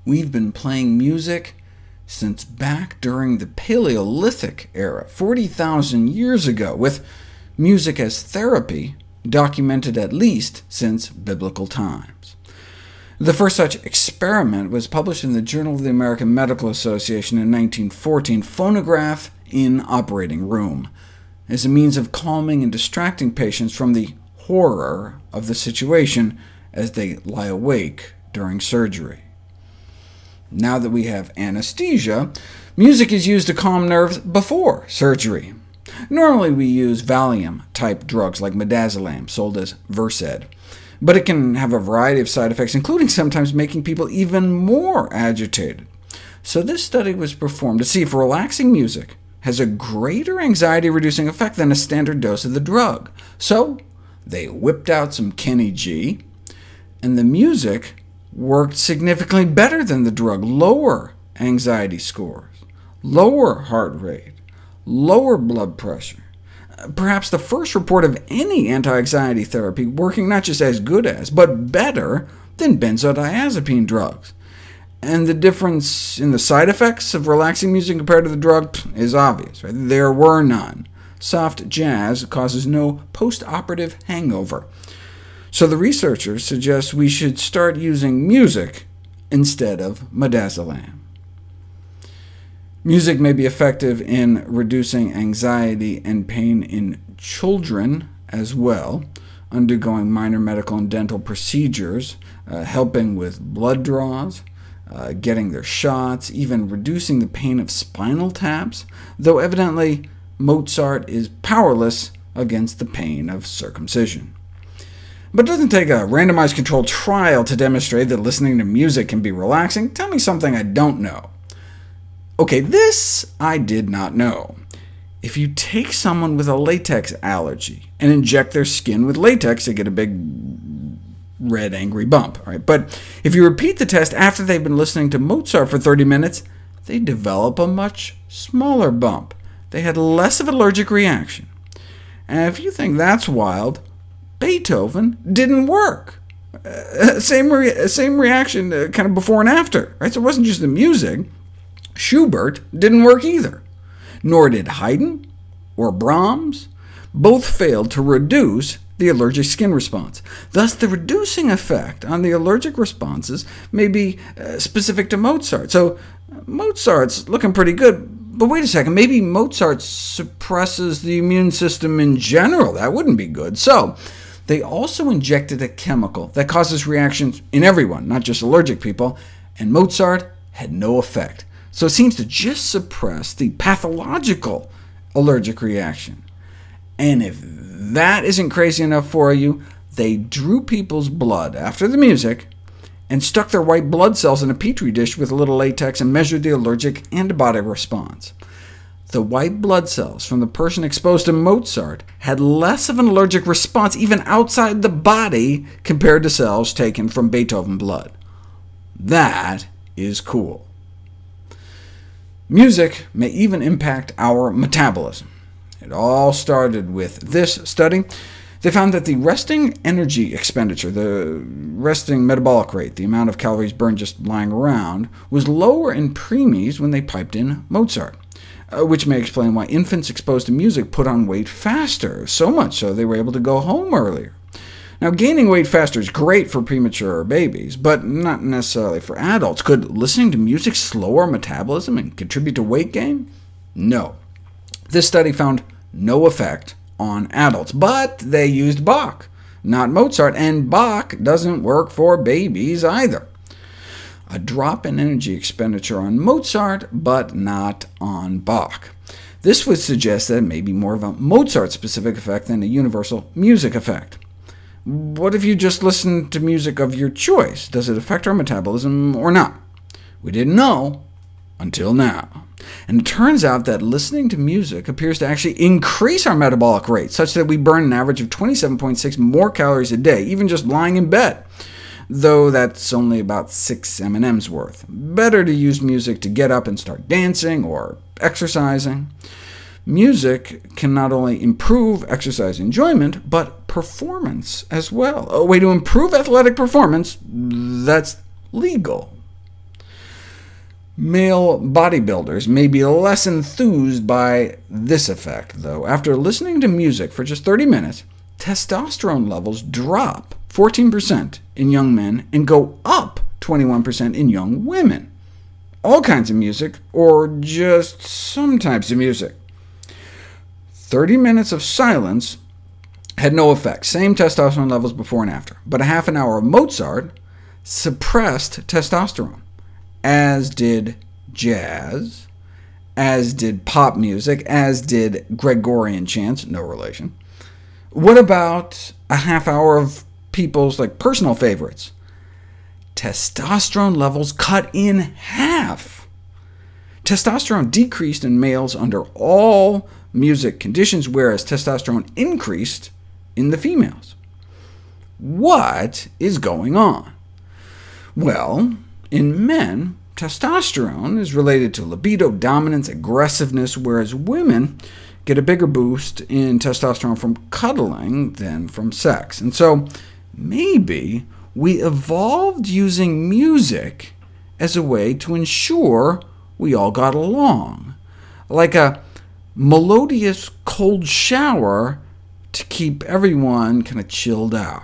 We've been playing music since back during the Paleolithic era, 40,000 years ago, with music as therapy documented at least since biblical times. The first such experiment was published in the Journal of the American Medical Association in 1914, Phonograph in Operating Room, as a means of calming and distracting patients from the horror of the situation as they lie awake during surgery. Now that we have anesthesia, music is used to calm nerves before surgery. Normally we use Valium-type drugs like midazolam, sold as Versed, but it can have a variety of side effects, including sometimes making people even more agitated. So this study was performed to see if relaxing music has a greater anxiety-reducing effect than a standard dose of the drug. So they whipped out some Kenny G, and the music worked significantly better than the drug. Lower anxiety scores, lower heart rate, lower blood pressure. Perhaps the first report of any anti-anxiety therapy working not just as good as, but better than benzodiazepine drugs. And the difference in the side effects of relaxing music compared to the drug is obvious. Right? There were none. Soft jazz causes no post-operative hangover. So the researchers suggest we should start using music instead of midazolam. Music may be effective in reducing anxiety and pain in children as well, undergoing minor medical and dental procedures, helping with blood draws, getting their shots, even reducing the pain of spinal taps, though evidently Mozart is powerless against the pain of circumcision. But it doesn't take a randomized controlled trial to demonstrate that listening to music can be relaxing. Tell me something I don't know. OK, this I did not know. If you take someone with a latex allergy and inject their skin with latex, they get a big red angry bump. Right? But if you repeat the test after they've been listening to Mozart for 30 minutes, they develop a much smaller bump. They had less of an allergic reaction. And if you think that's wild, Beethoven didn't work. Same reaction kind of before and after. Right? So it wasn't just the music. Schubert didn't work either, nor did Haydn or Brahms. Both failed to reduce the allergic skin response. Thus, the reducing effect on the allergic responses may be specific to Mozart. So Mozart's looking pretty good, but wait a second, maybe Mozart suppresses the immune system in general. That wouldn't be good. So they also injected a chemical that causes reactions in everyone, not just allergic people, and Mozart had no effect. So it seems to just suppress the pathological allergic reaction. And if that isn't crazy enough for you, they drew people's blood after the music and stuck their white blood cells in a petri dish with a little latex and measured the allergic antibody response. The white blood cells from the person exposed to Mozart had less of an allergic response even outside the body compared to cells taken from Beethoven blood. That is cool. Music may even impact our metabolism. It all started with this study. They found that the resting energy expenditure, the resting metabolic rate, the amount of calories burned just lying around, was lower in preemies when they piped in Mozart, which may explain why infants exposed to music put on weight faster, so much so they were able to go home earlier. Now, gaining weight faster is great for premature babies, but not necessarily for adults. Could listening to music slow our metabolism and contribute to weight gain? No. This study found no effect on adults, but they used Bach, not Mozart, and Bach doesn't work for babies either. A drop in energy expenditure on Mozart, but not on Bach. This would suggest that it may be more of a Mozart-specific effect than a universal music effect. What if you just listen to music of your choice? Does it affect our metabolism or not? We didn't know until now. And it turns out that listening to music appears to actually increase our metabolic rate, such that we burn an average of 27.6 more calories a day, even just lying in bed, though that's only about 6 M&Ms worth. Better to use music to get up and start dancing or exercising. Music can not only improve exercise enjoyment, but performance as well. A way to improve athletic performance that's legal. Male bodybuilders may be less enthused by this effect, though. After listening to music for just 30 minutes, testosterone levels drop 14% in young men and go up 21% in young women. All kinds of music, or just some types of music. 30 minutes of silence had no effect, same testosterone levels before and after, but a half an hour of Mozart suppressed testosterone, as did jazz, as did pop music, as did Gregorian chants, no relation. What about a half hour of people's personal favorites? Testosterone levels cut in half. Testosterone decreased in males under all music conditions, whereas testosterone increased in the females. What is going on? Well, in men, testosterone is related to libido, dominance, aggressiveness, whereas women get a bigger boost in testosterone from cuddling than from sex. And so maybe we evolved using music as a way to ensure we all got along, like a melodious cold shower to keep everyone kind of chilled out.